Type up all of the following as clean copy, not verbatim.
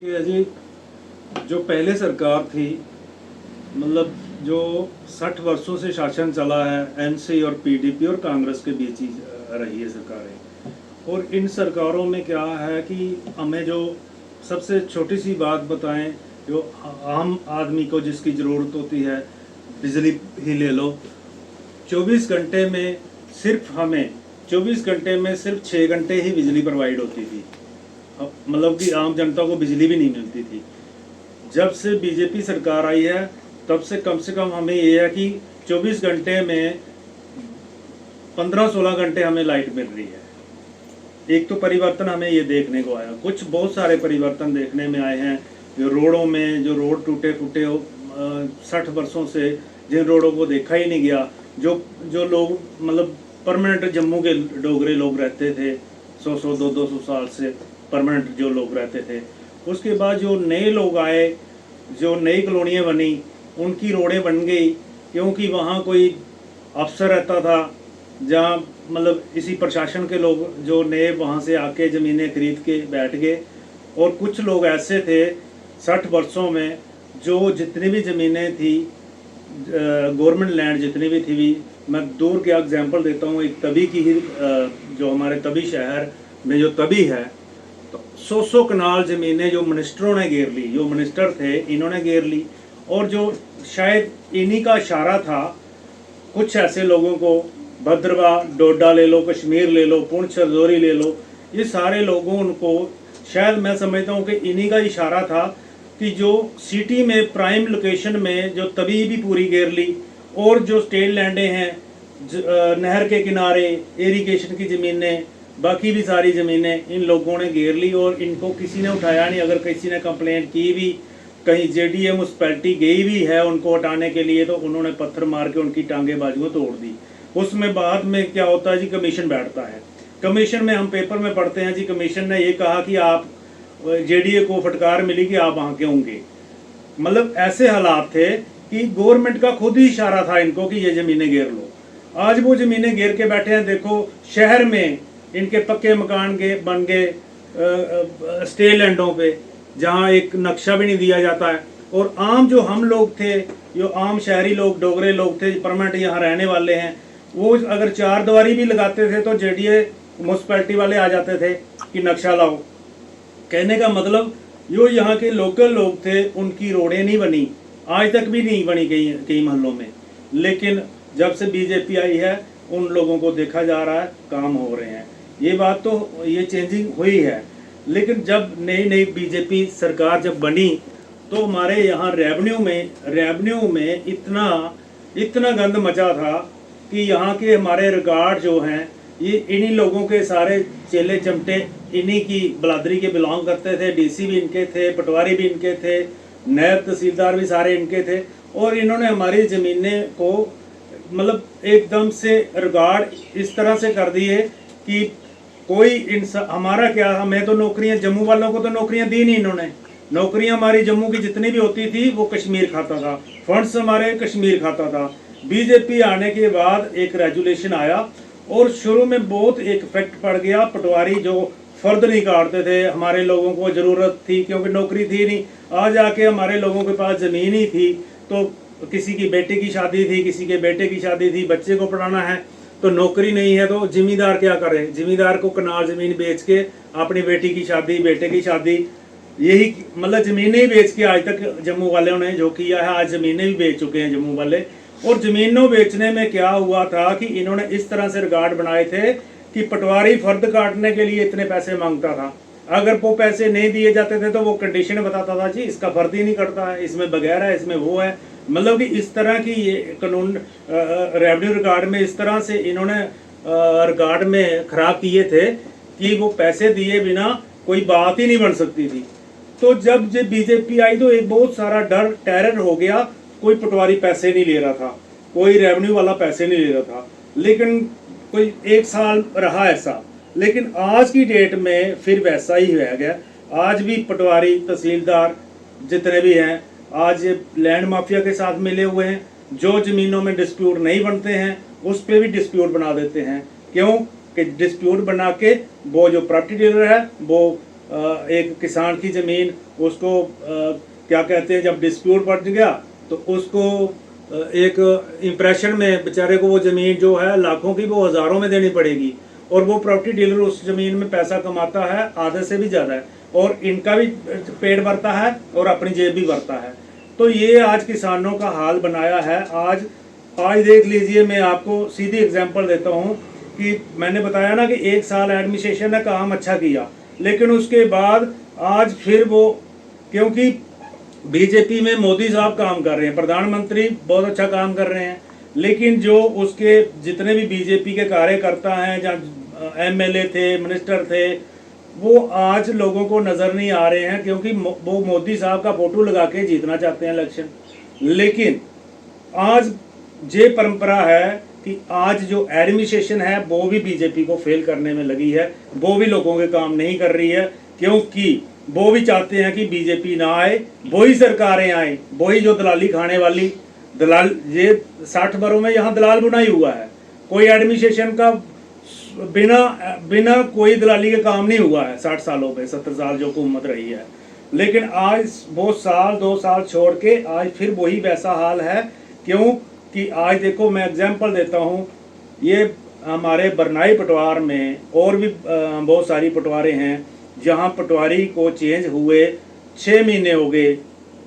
कि अजी जो पहले सरकार थी, मतलब जो 60 वर्षों से शासन चला है, एनसी और पीडीपी और कांग्रेस के बीच ही रही है सरकारें। और इन सरकारों में क्या है कि हमें जो सबसे छोटी सी बात बताएं, जो आम आदमी को जिसकी ज़रूरत होती है, बिजली ही ले लो। 24 घंटे में सिर्फ हमें 24 घंटे में सिर्फ 6 घंटे ही बिजली प्रोवाइड होती थी। मतलब कि आम जनता को बिजली भी नहीं मिलती थी। जब से बीजेपी सरकार आई है तब से कम हमें ये है कि 24 घंटे में 15-16 घंटे हमें लाइट मिल रही है। एक तो परिवर्तन हमें ये देखने को आया, कुछ बहुत सारे परिवर्तन देखने में आए हैं। जो रोडों में जो रोड टूटे फूटे 60 वर्षों से जिन रोडों को देखा ही नहीं गया, जो जो लोग मतलब परमानेंट जम्मू के डोगरे लोग रहते थे 100-100 200-200 साल से परमानेंट जो लोग रहते थे, उसके बाद जो नए लोग आए, जो नई कॉलोनियाँ बनी, उनकी रोडें बन गई क्योंकि वहाँ कोई अफसर रहता था, जहाँ मतलब इसी प्रशासन के लोग जो नए वहाँ से आके ज़मीनें खरीद के बैठ गए। और कुछ लोग ऐसे थे 60 वर्षों में जो जितनी भी ज़मीनें थी, गवर्नमेंट लैंड जितनी भी थी, मैं दूर के एग्जांपल देता हूँ। एक तभी की ही जो हमारे तभी शहर में जो तभी है, तो 100 कनाल ज़मीनें जो मिनिस्टरों ने घेर ली, जो मिनिस्टर थे इन्होंने घेर ली। और जो शायद इन्हीं का इशारा था कुछ ऐसे लोगों को, भद्रवाह डोडा ले लो, कश्मीर ले लो, पुंछ राजौरी ले लो, ये सारे लोगों को शायद मैं समझता हूँ कि इन्हीं का इशारा था कि जो सिटी में प्राइम लोकेशन में जो तभी भी पूरी घेर ली। और जो स्टेट लैंडें हैं, नहर के किनारे इरिगेशन की ज़मीनें, बाकी भी सारी ज़मीनें इन लोगों ने घेर ली और इनको किसी ने उठाया नहीं। अगर किसी ने कंप्लेंट की भी, कहीं जेडीए म्यूनसिपैलिटी गई भी है उनको हटाने के लिए, तो उन्होंने पत्थर मार के उनकी टांगे बाजुएं तोड़ दी। उसमें बाद में क्या होता है जी, कमीशन बैठता है। कमीशन में हम पेपर में पढ़ते हैं जी, कमीशन ने ये कहा कि आप जेडीए को फटकार मिली कि आप वहाँ के होंगे। मतलब ऐसे हालात थे कि गवर्नमेंट का खुद ही इशारा था इनको कि ये ज़मीनें घेर लो। आज वो ज़मीनें घेर के बैठे हैं। देखो शहर में इनके पक्के मकान के बन गए स्टे लैंडों पे, जहाँ एक नक्शा भी नहीं दिया जाता है। और आम जो हम लोग थे, जो आम शहरी लोग डोगरे लोग थे, परमानेंट यहाँ रहने वाले हैं, वो अगर चार दीवारी भी लगाते थे तो जेडीए म्यूनसिपैलिटी वाले आ जाते थे कि नक्शा लाओ। कहने का मतलब जो यहाँ के लोकल लोग थे उनकी रोडें नहीं बनी, आज तक भी नहीं बनी कई महलों में। लेकिन जब से बीजेपी आई है उन लोगों को देखा जा रहा है काम हो रहे हैं। ये बात तो ये चेंजिंग हुई है। लेकिन जब नई बीजेपी सरकार जब बनी तो हमारे यहाँ रेवेन्यू में इतना गंद मचा था कि यहाँ के हमारे रिकॉर्ड जो हैं, ये इन्हीं लोगों के सारे चेले चमटे इन्हीं की बलादरी के बिलोंग करते थे। डीसी भी इनके थे, पटवारी भी इनके थे, नायब तहसीलदार भी सारे इनके थे। और इन्होंने हमारी ज़मीनें को मतलब एकदम से रिकॉर्ड इस तरह से कर दिए कि कोई इंसान हमारा क्या, हमें तो नौकरियां, जम्मू वालों को तो नौकरियां दी नहीं इन्होंने। नौकरियां हमारी जम्मू की जितनी भी होती थी वो कश्मीर खाता था, फंड्स हमारे कश्मीर खाता था। बीजेपी आने के बाद एक रेजुलेशन आया और शुरू में बहुत एक इफेक्ट पड़ गया। पटवारी जो फर्द नहीं काटते थे, हमारे लोगों को ज़रूरत थी क्योंकि नौकरी थी नहीं। आज आके हमारे लोगों के पास ज़मीन ही थी, तो किसी की बेटे की शादी थी, किसी के बेटे की शादी थी, बच्चे को पढ़ाना है, तो नौकरी नहीं है, तो जिम्मेदार क्या करे? जिम्मेदार को कनाल ज़मीन बेच के अपनी बेटी की शादी, बेटे की शादी, यही मतलब ज़मीनें ही बेच के आज तक जम्मू वालों ने जो किया है। आज ज़मीनें भी बेच चुके हैं जम्मू वाले। और ज़मीनों बेचने में क्या हुआ था कि इन्होंने इस तरह से रिकॉर्ड बनाए थे कि पटवारी फर्द काटने के लिए इतने पैसे मांगता था। अगर वो पैसे नहीं दिए जाते थे तो वो कंडीशन बताता था जी इसका फर्द ही नहीं कटता है, इसमें बगैर है, इसमें वो है। मतलब कि इस तरह की ये कानून रेवेन्यू रिकॉर्ड में इस तरह से इन्होंने रिकॉर्ड में खराब किए थे कि वो पैसे दिए बिना कोई बात ही नहीं बन सकती थी। तो जब बीजेपी आई तो एक बहुत सारा डर टेरर हो गया। कोई पटवारी पैसे नहीं ले रहा था, कोई रेवेन्यू वाला पैसे नहीं ले रहा था। लेकिन कोई 1 साल रहा ऐसा। लेकिन आज की डेट में फिर वैसा ही हो गया। आज भी पटवारी तहसीलदार जितने भी हैं आज लैंड माफिया के साथ मिले हुए हैं। जो ज़मीनों में डिस्प्यूट नहीं बनते हैं उस पर भी डिस्प्यूट बना देते हैं। क्यों कि डिस्प्यूट बना के वो जो प्रॉपर्टी डीलर है वो एक किसान की ज़मीन उसको क्या कहते हैं, जब डिस्प्यूट बढ़ गया तो उसको एक इम्प्रेशन में बेचारे को वो ज़मीन जो है लाखों की वो हज़ारों में देनी पड़ेगी, और वो प्रॉपर्टी डीलर उस ज़मीन में पैसा कमाता है आधे से भी ज़्यादा है, और इनका भी पेट भरता है और अपनी जेब भी भरता है। तो ये आज किसानों का हाल बनाया है। आज देख लीजिए, मैं आपको सीधी एग्जांपल देता हूँ कि मैंने बताया ना कि 1 साल एडमिनिस्ट्रेशन ने काम अच्छा किया, लेकिन उसके बाद आज फिर वो, क्योंकि बीजेपी में मोदी साहब काम कर रहे हैं, प्रधानमंत्री बहुत अच्छा काम कर रहे हैं, लेकिन जो उसके जितने भी बीजेपी के कार्यकर्ता हैं, जहाँ एमएलए थे, मिनिस्टर थे, वो आज लोगों को नज़र नहीं आ रहे हैं, क्योंकि वो मोदी साहब का फोटो लगा के जीतना चाहते हैं इलेक्शन। लेकिन आज ये परंपरा है कि आज जो एडमिनिस्ट्रेशन है वो भी बीजेपी को फेल करने में लगी है, वो भी लोगों के काम नहीं कर रही है, क्योंकि वो भी चाहते हैं कि बीजेपी ना आए, वही सरकारें आए, वही जो दलाली खाने वाली दलाल, ये 60 बरों में यहाँ दलाल बुनाई हुआ है, कोई एडमिनिस्ट्रेशन का बिना कोई दलाली के काम नहीं हुआ है 60 सालों पे, 70 साल जो हुकूमत रही है। लेकिन आज वो साल 2 साल छोड़ के आज फिर वही वैसा हाल है। क्यों कि आज देखो, मैं एग्जांपल देता हूँ, ये हमारे बरनाई पटवार में और भी बहुत सारी पटवारें हैं जहाँ पटवारी को चेंज हुए 6 महीने हो गए,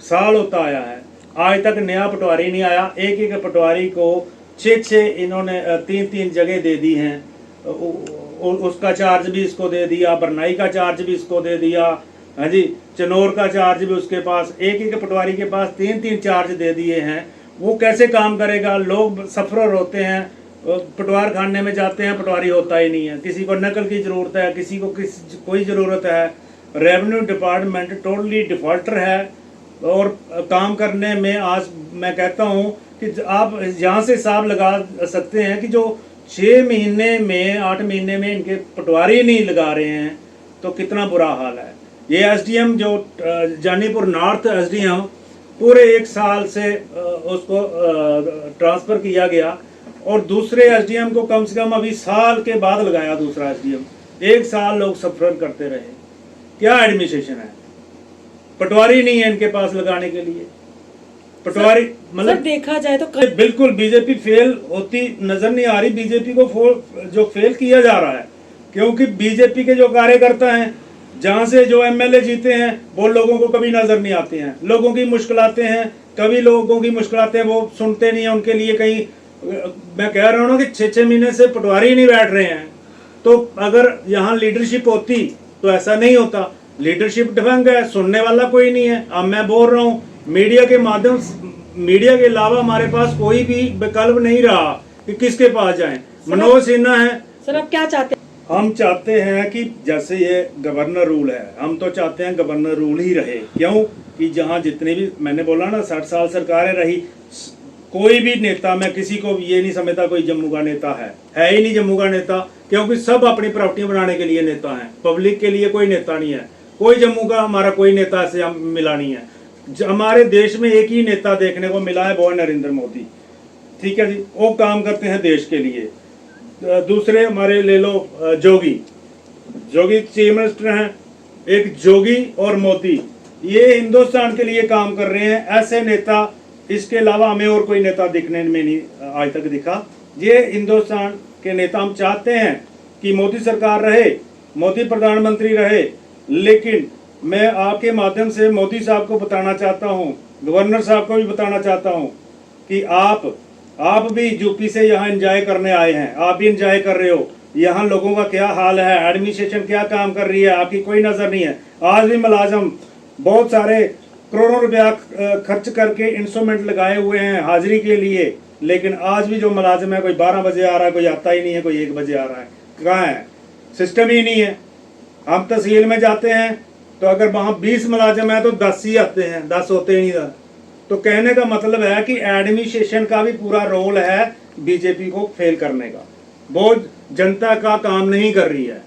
साल होता आया है, आज तक नया पटवारी नहीं आया। एक एक पटवारी को 6 इन्होंने 3 जगह दे दी हैं, उसका चार्ज भी इसको दे दिया, बरनाई का चार्ज भी इसको दे दिया, हाँ जी, चनौर का चार्ज भी उसके पास, एक पटवारी के पास 3 चार्ज दे दिए हैं। वो कैसे काम करेगा? लोग सफर होते हैं, पटवार खाने में जाते हैं, पटवारी होता ही नहीं है, किसी को नकल की ज़रूरत है, किसी को कोई ज़रूरत है। रेवेन्यू डिपार्टमेंट टोटली डिफॉल्टर है, और काम करने में आज मैं कहता हूँ कि आप यहाँ से हिसाब लगा सकते हैं कि जो 6 महीने में 8 महीने में इनके पटवारी नहीं लगा रहे हैं तो कितना बुरा हाल है। ये एसडीएम जो जानीपुर नॉर्थ एसडीएम पूरे 1 साल से उसको ट्रांसफ़र किया गया, और दूसरे एसडीएम को कम से कम अभी साल के बाद लगाया दूसरा एसडीएम। 1 साल लोग सफर करते रहे। क्या एडमिनिस्ट्रेशन है? पटवारी नहीं है इनके पास लगाने के लिए। पटवारी मतलब देखा जाए तो बिल्कुल बीजेपी फेल होती नजर नहीं आ रही। बीजेपी को जो फेल किया जा रहा है, क्योंकि बीजेपी के जो कार्यकर्ता हैं, जहां से जो एमएलए जीते हैं, वो लोगों को कभी नजर नहीं आते हैं। लोगों की मुश्किलातें हैं, कभी लोगों की मुश्किलातें वो सुनते नहीं है। उनके लिए कहीं, मैं कह रहा हूँ ना कि 6 महीने से पटवारी नहीं बैठ रहे हैं। तो अगर यहाँ लीडरशिप होती तो ऐसा नहीं होता। लीडरशिप डिफेंग है, सुनने वाला कोई नहीं है। अब मैं बोल रहा हूँ, मीडिया के माध्यम, मीडिया के अलावा हमारे पास कोई भी विकल्प नहीं रहा कि किसके पास जाएं। मनोज सिन्हा है। सर आप क्या चाहते हैं? हम चाहते हैं कि जैसे ये गवर्नर रूल है, हम तो चाहते हैं गवर्नर रूल ही रहे। क्यों कि जहाँ जितने भी, मैंने बोला ना 60 साल सरकारें रही, कोई भी नेता, मैं किसी को ये नहीं समझता कोई जम्मू का नेता है ही नहीं जम्मू का नेता, क्योंकि सब अपनी प्रॉपर्टियां बनाने के लिए नेता हैं, पब्लिक के लिए कोई नेता नहीं है। कोई जम्मू का हमारा कोई नेता से मिला नहीं है। हमारे देश में एक ही नेता देखने को मिला है, वो है नरेंद्र मोदी। ठीक है जी, वो काम करते हैं देश के लिए। दूसरे हमारे ले लो जोगी चीफ मिनिस्टर हैं। एक जोगी और मोदी, ये हिंदुस्तान के लिए काम कर रहे हैं। ऐसे नेता, इसके अलावा हमें और कोई नेता दिखने में नहीं आज तक दिखा। ये हिंदुस्तान के नेता हम चाहते हैं कि मोदी सरकार रहे, मोदी प्रधानमंत्री रहे। लेकिन मैं आपके माध्यम से मोदी साहब को बताना चाहता हूँ, गवर्नर साहब को भी बताना चाहता हूँ कि आप भी यूपी से यहाँ एंजॉय करने आए हैं, आप भी एंजॉय कर रहे हो। यहाँ लोगों का क्या हाल है, एडमिनिस्ट्रेशन क्या काम कर रही है, आपकी कोई नज़र नहीं है। आज भी मुलाजम बहुत सारे करोड़ों रुपया खर्च करके इंस्ट्रूमेंट लगाए हुए हैं हाजिरी के लिए, लेकिन आज भी जो मुलाजिम है, कोई 12 बजे आ रहा है, कोई आता ही नहीं है, कोई 1 बजे आ रहा है। कहाँ है? सिस्टम ही नहीं है। हम तहसील में जाते हैं तो अगर वहाँ 20 मुलाजिम है तो 10 ही आते हैं, 10 होते ही नहीं। तो कहने का मतलब है कि एडमिनिस्ट्रेशन का भी पूरा रोल है बीजेपी को फेल करने का। वो जनता का काम नहीं कर रही है।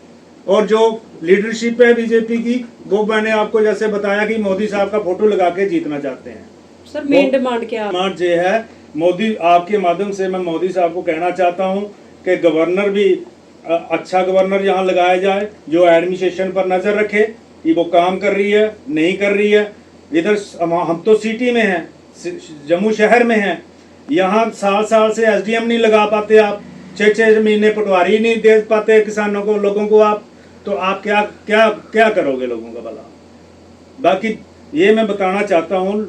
और जो लीडरशिप है बीजेपी की, वो मैंने आपको जैसे बताया कि मोदी साहब का फोटो लगा के जीतना चाहते हैं। सर मेन डिमांड क्या है? डिमांड ये है, मोदी, आपके माध्यम से मैं मोदी साहब को कहना चाहता हूँ कि गवर्नर भी अच्छा गवर्नर यहाँ लगाया जाए, जो एडमिनिस्ट्रेशन पर नज़र रखे कि वो काम कर रही है नहीं कर रही है। इधर हम तो सिटी में हैं, जम्मू शहर में हैं, यहाँ साल साल से एसडीएम नहीं लगा पाते आप, 6-6 महीने पटवारी नहीं दे पाते किसानों को, लोगों को आप, तो आप क्या क्या क्या करोगे लोगों का भला। बाकी ये मैं बताना चाहता हूँ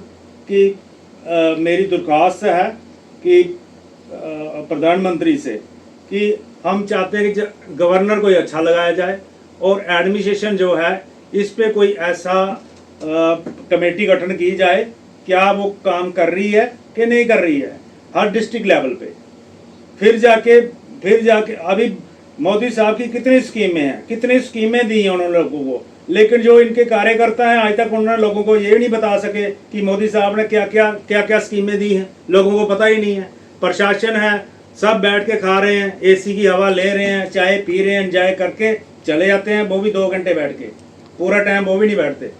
कि मेरी दरख्वास्त है कि प्रधानमंत्री से कि हम चाहते हैं कि गवर्नर को अच्छा लगाया जाए और एडमिनिस्ट्रेशन जो है इस पे कोई ऐसा कमेटी गठन की जाए, क्या वो काम कर रही है कि नहीं कर रही है हर डिस्ट्रिक्ट लेवल पे। फिर जाके अभी मोदी साहब की कितनी स्कीमें दी हैं उन्होंने लोगों को, लेकिन जो इनके कार्यकर्ता हैं आज तक उन्होंने लोगों को ये नहीं बता सके कि मोदी साहब ने क्या स्कीमें दी हैं, लोगों को पता ही नहीं है। प्रशासन है, सब बैठ के खा रहे हैं, एसी की हवा ले रहे हैं, चाय पी रहे हैं, एंजॉय करके चले जाते हैं, वो भी 2 घंटे बैठ के, पूरा टाइम वो भी नहीं बैठते।